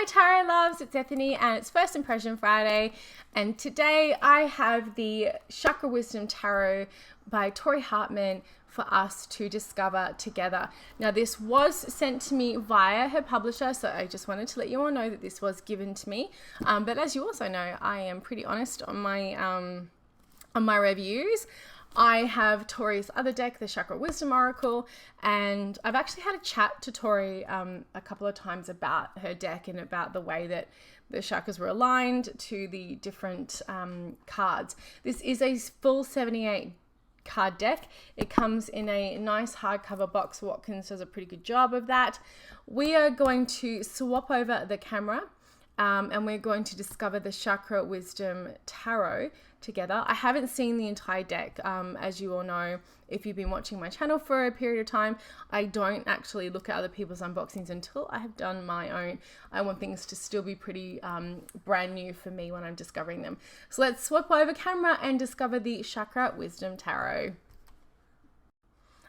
Hi Tarot loves, it's Ethany and it's First Impression Friday, and today I have the Chakra Wisdom Tarot by Tori Hartman for us to discover together. Now this was sent to me via her publisher, so I just wanted to let you all know that this was given to me, but as you also know, I am pretty honest on my reviews. I have Tori's other deck, the Chakra Wisdom Oracle, and I've actually had a chat to Tori a couple of times about her deck and about the way that the chakras were aligned to the different cards. This is a full 78 card deck. It comes in a nice hardcover box. Watkins does a pretty good job of that. We are going to swap over the camera and we're going to discover the Chakra Wisdom Tarot together. I haven't seen the entire deck. As you all know, if you've been watching my channel for a period of time, I don't actually look at other people's unboxings until I have done my own. I want things to still be pretty brand new for me when I'm discovering them. So let's swap over camera and discover the Chakra Wisdom Tarot.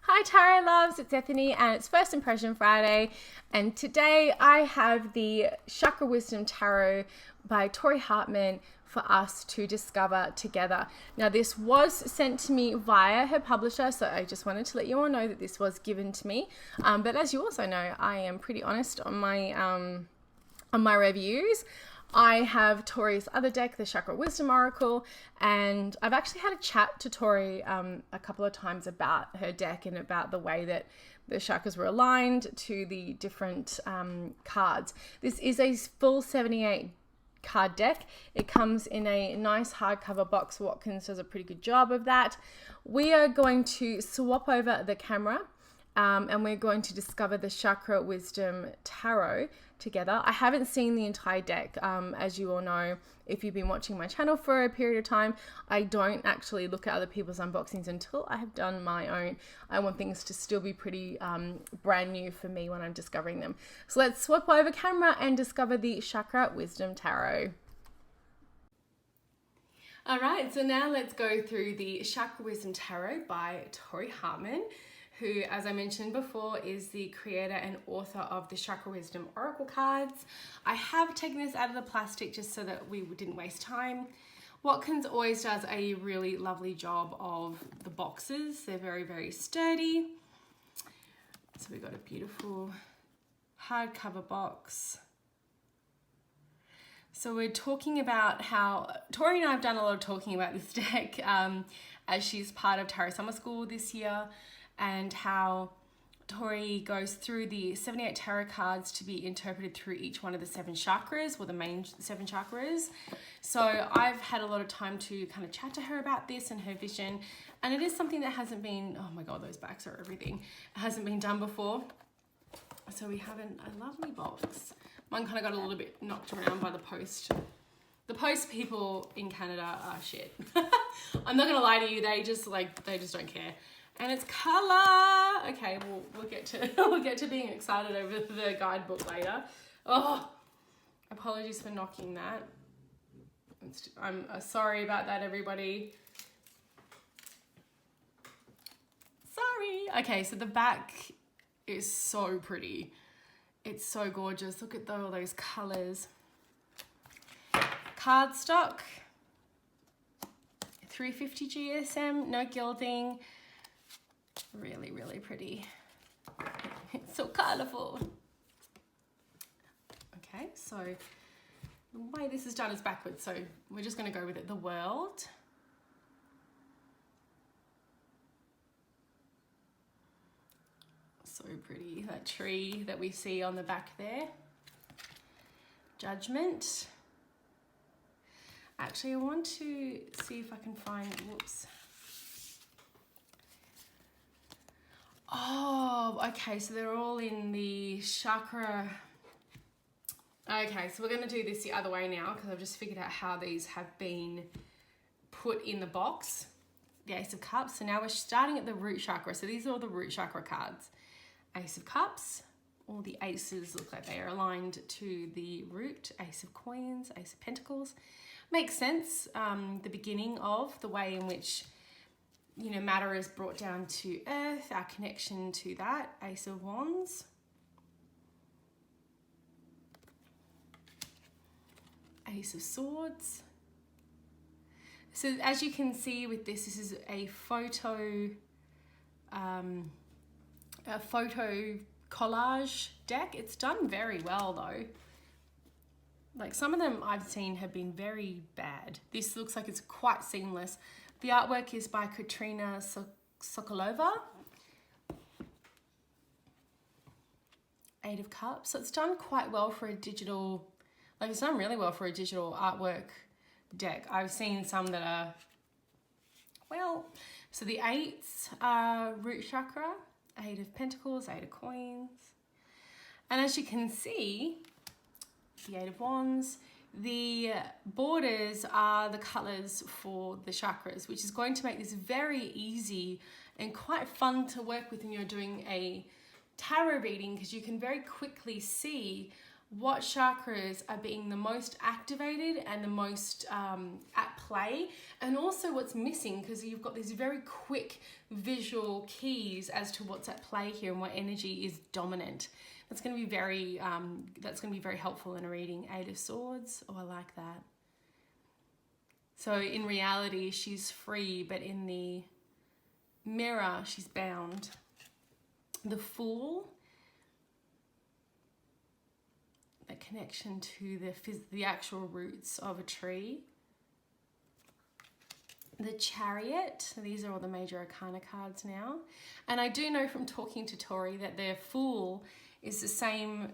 Hi Tarot loves, it's Ethany and it's First Impression Friday, and today I have the Chakra Wisdom Tarot by Tori Hartman for us to discover together. Now this was sent to me via her publisher, so I just wanted to let you all know that this was given to me, but as you also know, I am pretty honest on my reviews. I have Tori's other deck, the Chakra Wisdom Oracle, and I've actually had a chat to Tori a couple of times about her deck and about the way that the chakras were aligned to the different cards. This is a full 78 card deck. It comes in a nice hardcover box. Watkins does a pretty good job of that. We are going to swap over the camera and we're going to discover the Chakra Wisdom Tarot together. I haven't seen the entire deck. As you all know, if you've been watching my channel for a period of time, I don't actually look at other people's unboxings until I have done my own. I want things to still be pretty brand new for me when I'm discovering them. So let's swap over camera and discover the Chakra Wisdom Tarot. All right, so now let's go through the Chakra Wisdom Tarot by Tori Hartman, who, as I mentioned before, is the creator and author of the Chakra Wisdom Oracle cards. I have taken this out of the plastic just so that we didn't waste time. Watkins always does a really lovely job of the boxes. They're very, very sturdy. So we've got a beautiful hardcover box. So we're talking about how Tori and I have done a lot of talking about this deck as she's part of Tarot Summer School this year, and how Tori goes through the 78 tarot cards to be interpreted through each one of the 7 chakras, or the main 7 chakras. So I've had a lot of time to kind of chat to her about this and her vision, and it is something that hasn't been, oh my god, those backs are everything, it hasn't been done before. So we have a lovely box. Mine kind of got a little bit knocked around by the post. The post people in Canada are shit. I'm not gonna lie to you, they just don't care. And it's color. Okay, we'll get to being excited over the guidebook later. Oh, apologies for knocking that. I'm sorry about that, everybody. Sorry. Okay, so the back is so pretty. It's so gorgeous. Look at all those colors. Cardstock. 350 GSM, no gilding. Really, really pretty. It's so colorful. Okay, so the way this is done is backwards, so we're just going to go with it. The world. So pretty. That tree that we see on the back there. Judgment. Actually, I want to see if I can find, whoops. Oh, okay, so they're all in the chakra. Okay, so we're going to do this the other way now because I've just figured out how these have been put in the box. The Ace of Cups. So now we're starting at the root chakra. So these are all the root chakra cards. Ace of Cups. All the aces look like they are aligned to the root. Ace of Coins, Ace of Pentacles. Makes sense. The beginning of the way in which, you know, matter is brought down to earth, our connection to that. Ace of Wands. Ace of Swords. So as you can see with this is a photo collage deck. It's done very well though. Like some of them I've seen have been very bad. This looks like it's quite seamless. The artwork is by Katrina Sokolova. Eight of Cups. So it's done quite well for a digital, like it's done really well for a digital artwork deck. I've seen some that are, well, so the eights are root chakra, Eight of Pentacles, Eight of Coins. And as you can see, the Eight of Wands, the borders are the colors for the chakras, which is going to make this very easy and quite fun to work with when you're doing a tarot reading, because you can very quickly see what chakras are being the most activated and the most at play, and also what's missing, because you've got these very quick visual keys as to what's at play here and what energy is dominant. That's going to be very helpful in a reading. Eight of Swords. Oh, I like that. So in reality, she's free, but in the mirror, she's bound. The Fool. A connection to the actual roots of a tree. The Chariot. These are all the major arcana cards now. And I do know from talking to Tori that the Fool is the same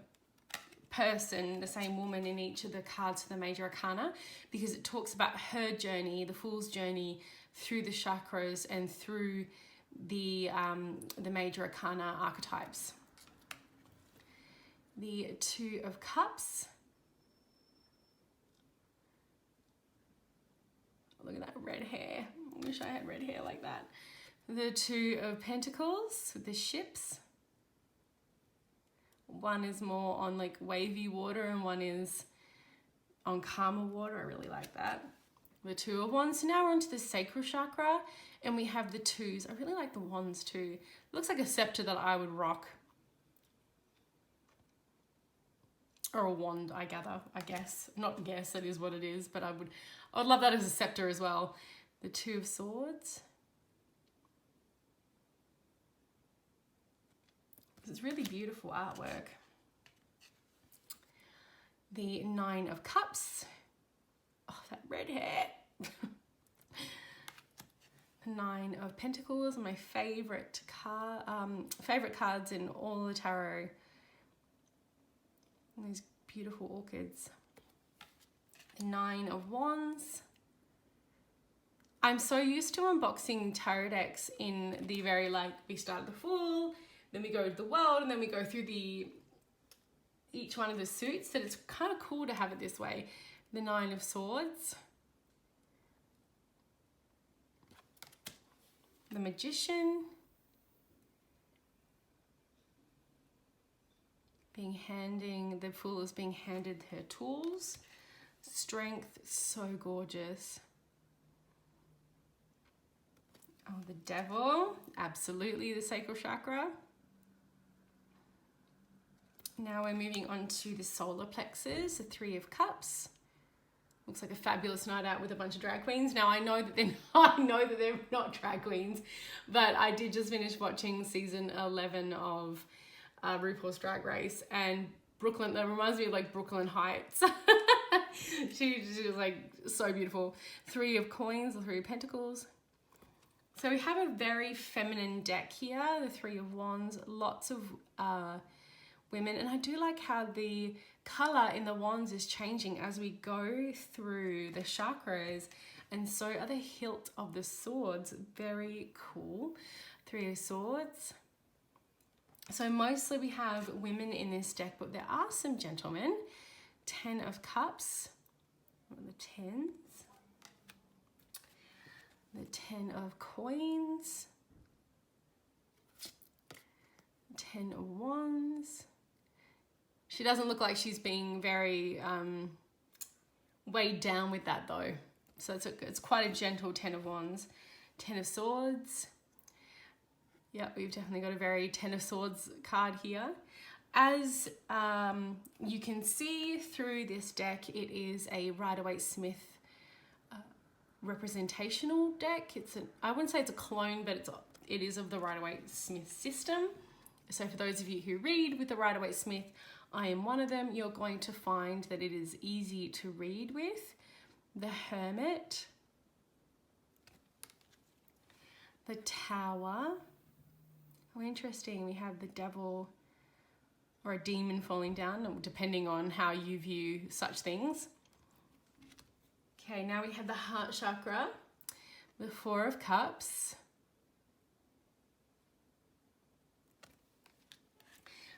person, the same woman in each of the cards for the major arcana, because it talks about her journey, the Fool's journey through the chakras and through the major arcana archetypes. The Two of Cups. Look at that red hair. I wish I had red hair like that. The Two of Pentacles with the ships. One is more on like wavy water and one is on calmer water. I really like that. The Two of Wands. So now we're onto the sacral chakra and we have the twos. I really like the wands too. It looks like a scepter that I would rock. Or a wand, I guess. Not guess, that is what it is, but I would love that as a scepter as well. The Two of Swords. It's really beautiful artwork. The Nine of Cups. Oh, that red hair. The Nine of Pentacles, my favorite cards in all the tarot. And these beautiful orchids. The Nine of Wands. I'm so used to unboxing tarot decks in the very, like, we start at the Fool, then we go to the World, and then we go through each one of the suits, that it's kind of cool to have it this way. The Nine of Swords. The Magician. The Fool is being handed her tools. Strength, so gorgeous. Oh, the Devil, absolutely the sacral chakra. Now we're moving on to the solar plexus, the Three of Cups. Looks like a fabulous night out with a bunch of drag queens. Now I know that they're not drag queens, but I did just finish watching season 11 of RuPaul's Drag Race, and Brooklyn, that reminds me of like Brooklyn Heights. she was like so beautiful. Three of Coins, the Three of Pentacles. So we have a very feminine deck here, the Three of Wands, lots of women, and I do like how the color in the wands is changing as we go through the chakras, and so are the hilt of the swords. Very cool. Three of Swords. So mostly we have women in this deck, but there are some gentlemen. Ten of Cups, the tens. The Ten of Coins. Ten of Wands. She doesn't look like she's being very weighed down with that though. So it's quite a gentle Ten of Wands. Ten of Swords. Yeah, we've definitely got a very Ten of Swords card here. As you can see through this deck, it is a Rider-Waite-Smith representational deck. I wouldn't say it's a clone, but it is of the Rider-Waite-Smith system. So for those of you who read with the Rider-Waite-Smith, I am one of them. You're going to find that it is easy to read with. The Hermit, the Tower. Oh, interesting. We have the Devil or a demon falling down, depending on how you view such things. Okay, now we have the Heart Chakra, the Four of Cups,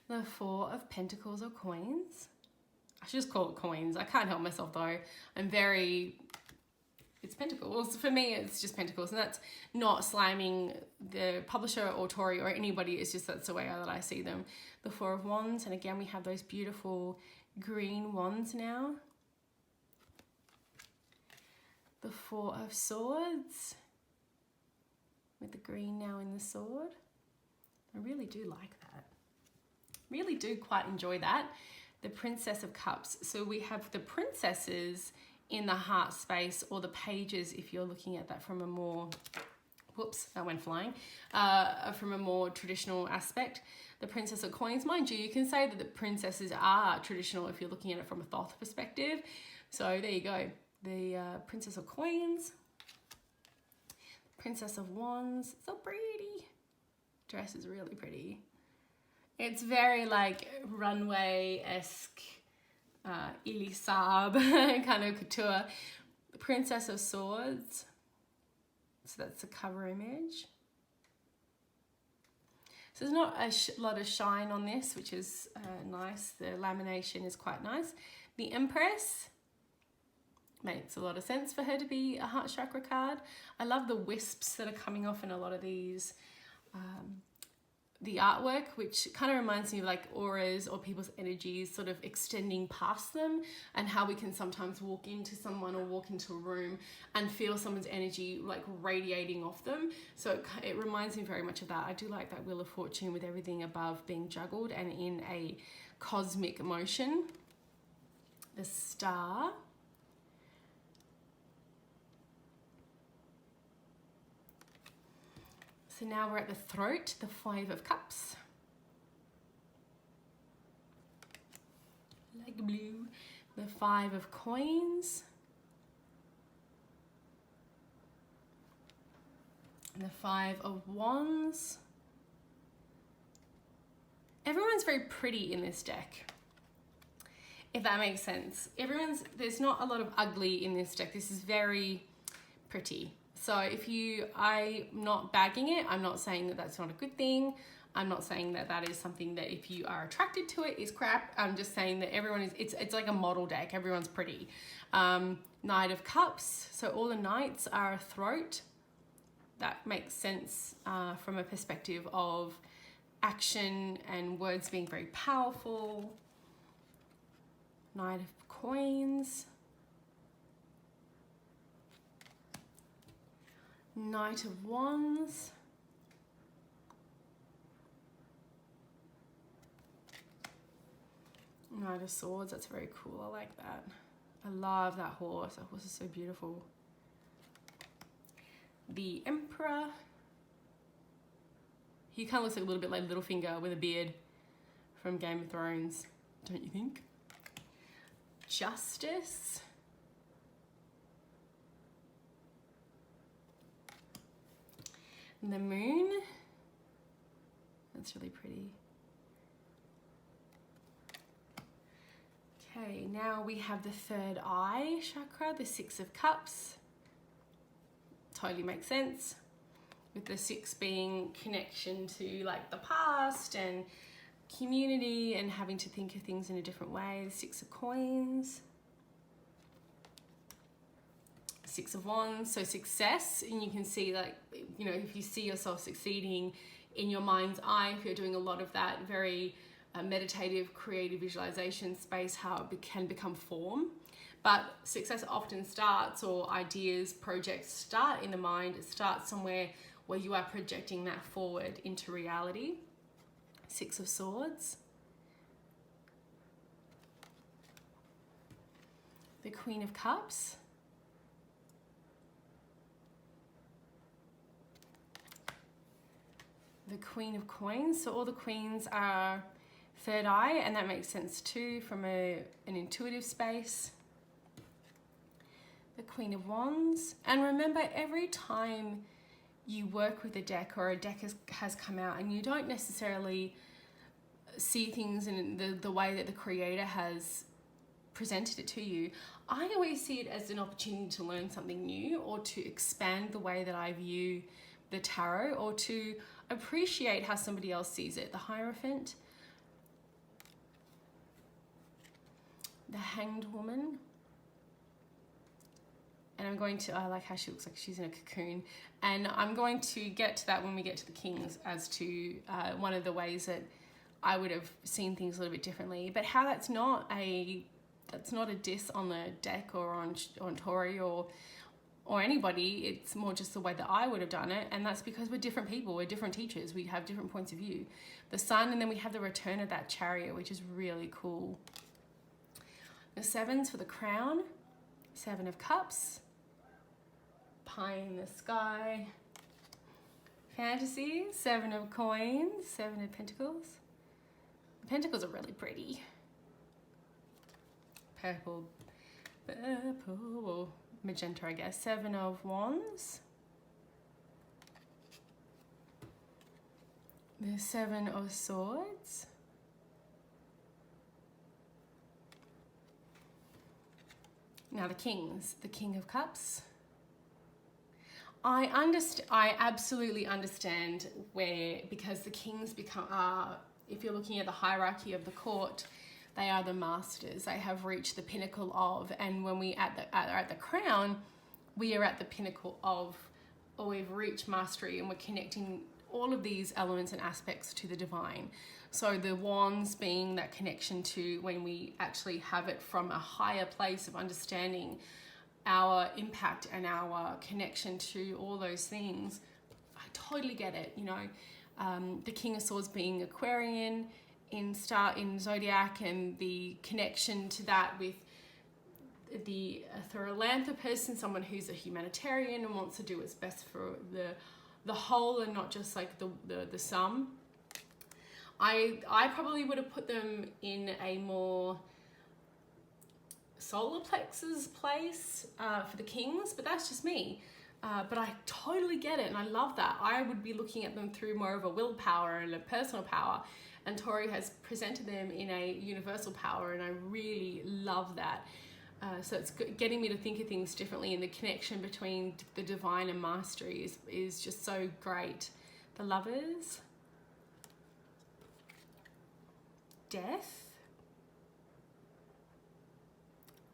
the Four of Pentacles or Coins. I should just call it coins. I can't help myself though. It's Pentacles. For me, it's just Pentacles, and that's not slamming the publisher or Tori or anybody. It's just that's the way that I see them. The Four of Wands, and again, we have those beautiful green wands now. The Four of Swords, with the green now in the sword. I really do like that. Really do quite enjoy that. The Princess of Cups. So we have the princesses in the heart space, or the pages if you're looking at that from a more, whoops, that went flying, from a more traditional aspect. The Princess of Coins, mind you can say that the princesses are traditional if you're looking at it from a Thoth perspective. So there you go. The Princess of Coins, Princess of Wands, so pretty. Dress is really pretty. It's very like runway-esque, Elisab kind of couture. Princess of Swords, so that's the cover image. So there's not a lot of shine on this, which is nice. The lamination is quite nice. The Empress, makes a lot of sense for her to be a heart chakra card. I love the wisps that are coming off in a lot of these, the artwork, which kind of reminds me of like auras or people's energies sort of extending past them, and how we can sometimes walk into someone or walk into a room and feel someone's energy like radiating off them. So it reminds me very much of that. I do like that Wheel of Fortune with everything above being juggled and in a cosmic motion. The Star. So now we're at the throat, the Five of Cups. Like blue. The Five of Coins. And the Five of Wands. Everyone's very pretty in this deck, if that makes sense. There's not a lot of ugly in this deck. This is very pretty. So I'm not bagging it. I'm not saying that that's not a good thing. I'm not saying that that is something that if you are attracted to it is crap. I'm just saying that everyone is, it's like a model deck. Everyone's pretty. Knight of Cups. So all the knights are a throat. That makes sense from a perspective of action and words being very powerful. Knight of Coins. Knight of Wands. Knight of Swords, that's very cool. I like that. I love that horse. That horse is so beautiful. The Emperor. He kind of looks like a little bit like Littlefinger with a beard from Game of Thrones, don't you think? Justice. And the Moon. That's really pretty. Okay, now we have the third eye chakra, the Six of Cups. Totally makes sense. With the six being connection to like the past and community and having to think of things in a different way. The Six of Coins. Six of Wands, so success, and you can see like, you know, if you see yourself succeeding in your mind's eye, if you're doing a lot of that very meditative, creative visualization space, how it can become form. But success often starts, or ideas, projects start in the mind. It starts somewhere where you are projecting that forward into reality. Six of Swords. the Queen of Cups, the Queen of Coins. So all the queens are third eye, and that makes sense too from an intuitive space. The Queen of Wands. And remember, every time you work with a deck or a deck has come out and you don't necessarily see things in the way that the creator has presented it to you, I always see it as an opportunity to learn something new, or to expand the way that I view the tarot, or to appreciate how somebody else sees it. The Hierophant, the Hanged Woman. And I'm going to, I like how she looks like she's in a cocoon. And I'm going to get to that when we get to the Kings, as to one of the ways that I would have seen things a little bit differently. But how that's not a diss on the deck or on Tori or anybody. It's more just the way that I would have done it. And that's because we're different people, we're different teachers, we have different points of view. The Sun, and then we have the return of that Chariot, which is really cool. The Sevens for the Crown, Seven of Cups, Pie in the Sky, Fantasy, Seven of Coins, Seven of Pentacles. The Pentacles are really pretty. Purple, magenta, I guess. Seven of Wands. The Seven of Swords. Now the Kings, the King of Cups. I absolutely understand because the Kings if you're looking at the hierarchy of the court, they are the masters. They have reached the pinnacle of, and when we are at the Crown, we are at the pinnacle of, or we've reached mastery, and we're connecting all of these elements and aspects to the divine. So the Wands being that connection to when we actually have it from a higher place of understanding our impact and our connection to all those things. I totally get it, you know. The King of Swords being Aquarian in Zodiac, and the connection to that with the philanthropist, someone who's a humanitarian and wants to do what's best for the whole and not just like the sum. I probably would have put them in a more solar plexus place for the Kings, but that's just me. But I totally get it, and I love that. I would be looking at them through more of a willpower and a personal power, and Tori has presented them in a universal power, and I really love that. So it's getting me to think of things differently, and the connection between the divine and mastery is just so great. The Lovers. Death.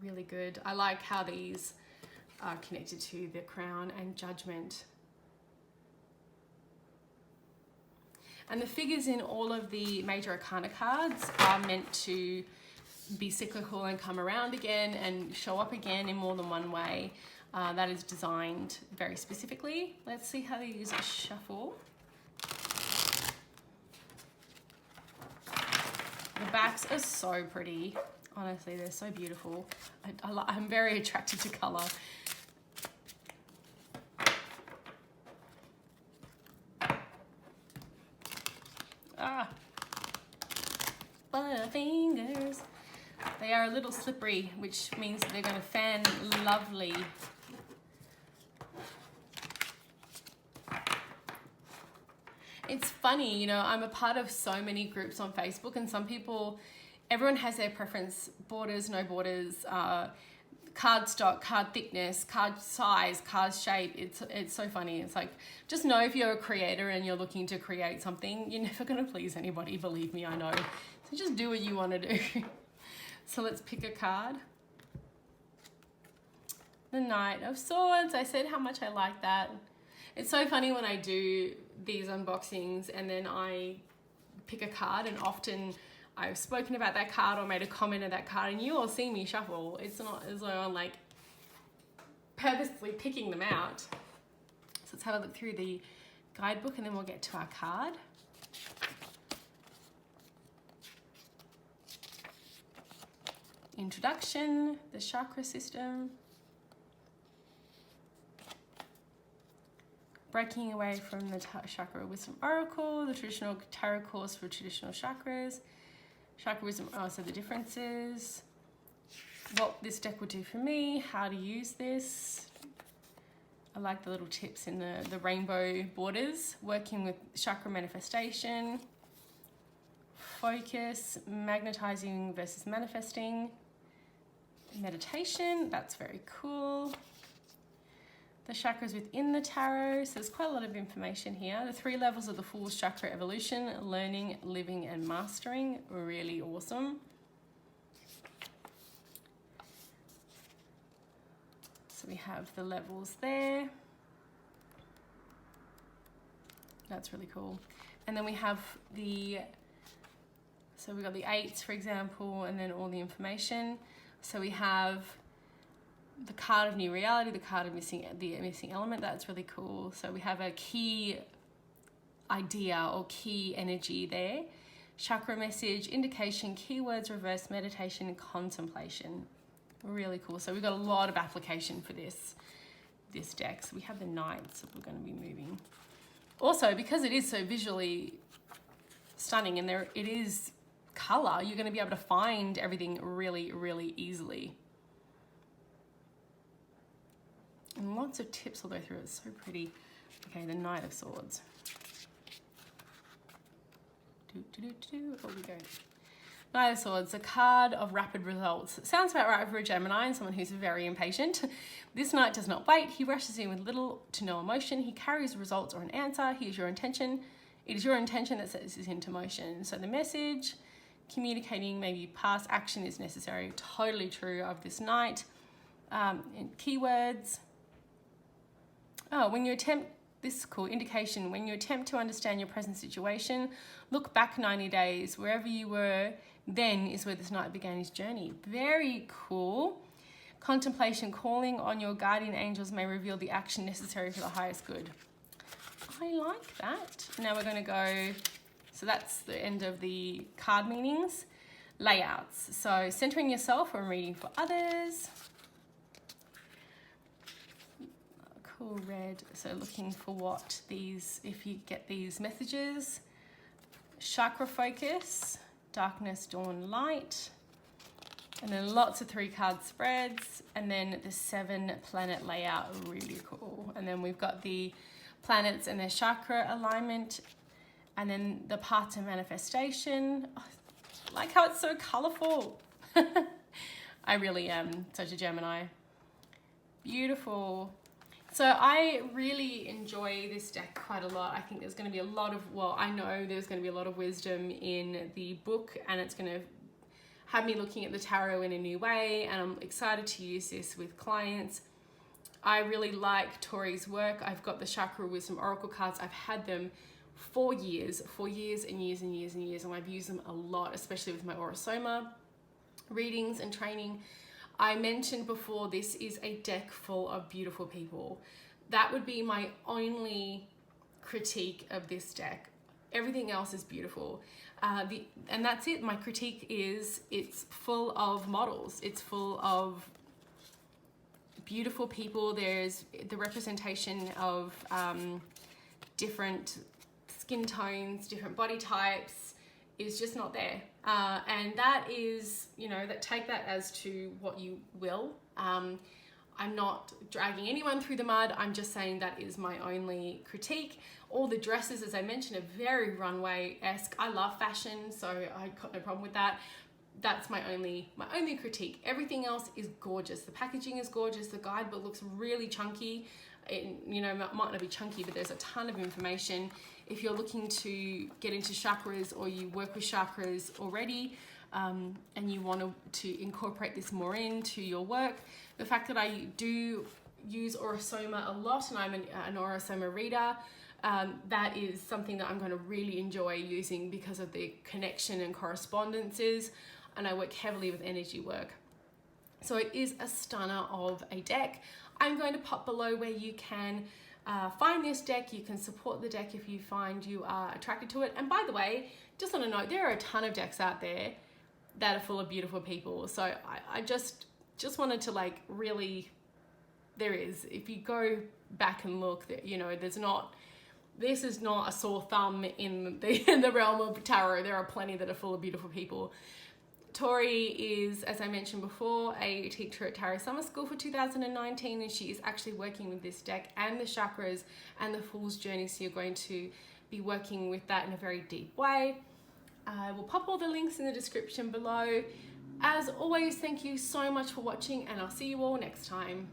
Really good. I like how these are connected to the Crown, and Judgment. And the figures in all of the major arcana cards are meant to be cyclical and come around again and show up again in more than one way. That is designed very specifically. Let's see how these shuffle. The backs are so pretty. Honestly, they're so beautiful. I'm very attracted to color. Butterfingers. They are a little slippery, which means that they're going to fan lovely. It's funny, you know, I'm a part of so many groups on Facebook, and some people, everyone has their preference, borders, no borders, card stock, card thickness, card size, card shape. It's so funny. It's like, just know if you're a creator and you're looking to create something, you're never going to please anybody, believe me, I know. So just do what you want to do. So let's pick a card. The Knight of Swords. I said how much I like that. It's so funny when I do these unboxings and then I pick a card, and often I've spoken about that card or made a comment of that card, and you all see me shuffle. It's not as though I'm like purposely picking them out. So let's have a look through the guidebook, and then we'll get to our card. introduction, the chakra system, breaking away from the Chakra Wisdom Oracle, the traditional tarot course for traditional chakras, Chakra Wisdom, so the differences, what this deck will do for me, how to use this. I like the little tips in the rainbow borders, working with chakra manifestation, focus, magnetizing versus manifesting, meditation, that's very cool. The chakras within the tarot, so there's quite a lot of information here. The 3 levels of the Fool's Chakra evolution, learning, living, and mastering, really awesome. So we have the levels there. That's really cool. And then we have so we've got the 8s, for example, and then all the information. So we have the card of new reality, the card of the missing element. That's really cool. So we have a key idea or key energy there. Chakra message, indication, keywords, reverse, meditation, contemplation. Really cool. So we've got a lot of application for this deck. So we have the 9s that we're going to be moving. Also, because it is so visually stunning and it is color, you're going to be able to find everything really, really easily. And lots of tips all the way through. It's so pretty. Okay, the Knight of Swords. Oh, we go. Knight of Swords, a card of rapid results. Sounds about right for a Gemini and someone who's very impatient. This knight does not wait. He rushes in with little to no emotion. He carries results or an answer. It is your intention that sets this into motion. So the message, communicating maybe past action is necessary. Totally true of this knight. And keywords. Oh, when you attempt, this is cool, indication, when you attempt to understand your present situation, look back 90 days. Wherever you were then is where this knight began his journey. Very cool. Contemplation, calling on your guardian angels may reveal the action necessary for the highest good. I like that. Now we're going to go, so that's the end of the card meanings. Layouts. So centering yourself when reading for others. Cool red. So looking for what these, if you get these messages. Chakra focus, darkness, dawn, light. And then lots of 3 card spreads. And then the 7 planet layout, really cool. And then we've got the planets and their chakra alignment. And then the path to manifestation. Oh, I like how it's so colorful. I really am such a Gemini. Beautiful. So I really enjoy this deck quite a lot. I think there's going to be a lot of, well, I know there's going to be a lot of wisdom in the book, and it's going to have me looking at the tarot in a new way, and I'm excited to use this with clients. I really like Tori's work. I've got the Chakra Wisdom Oracle cards. I've had them for years and years and years and years, and I've used them a lot, especially with my Aurosoma readings and training. I mentioned before, this is a deck full of beautiful people. That would be my only critique of this deck. Everything else is beautiful. And that's it. My critique is it's full of models. It's full of beautiful people. There's the representation of different skin tones, different body types is just not there. And that is, take that as to what you will. I'm not dragging anyone through the mud. I'm just saying that is my only critique. All the dresses, as I mentioned, are very runway-esque. I love fashion, so I got no problem with that. That's my only critique. Everything else is gorgeous. The packaging is gorgeous. The guidebook looks really chunky. It, might not be chunky, but there's a ton of information. If you're looking to get into chakras or you work with chakras already, and you want to incorporate this more into your work, the fact that I do use Aurosoma a lot, and I'm an Aurosoma reader, that is something that I'm going to really enjoy using because of the connection and correspondences, and I work heavily with energy work. So it is a stunner of a deck. I'm going to pop below where you can find this deck. You can support the deck if you find you are attracted to it. And by the way, just on a note, there are a ton of decks out there. that are full of beautiful people. So I just wanted to like really, there is, if you go back and look, you know, this is not a sore thumb in the realm of tarot. There are plenty that are full of beautiful people. Tori is, as I mentioned before, a teacher at Tarot Summer School for 2019, and she is actually working with this deck and the chakras and the Fool's Journey. So you're going to be working with that in a very deep way. I will pop all the links in the description below. As always, thank you so much for watching, and I'll see you all next time.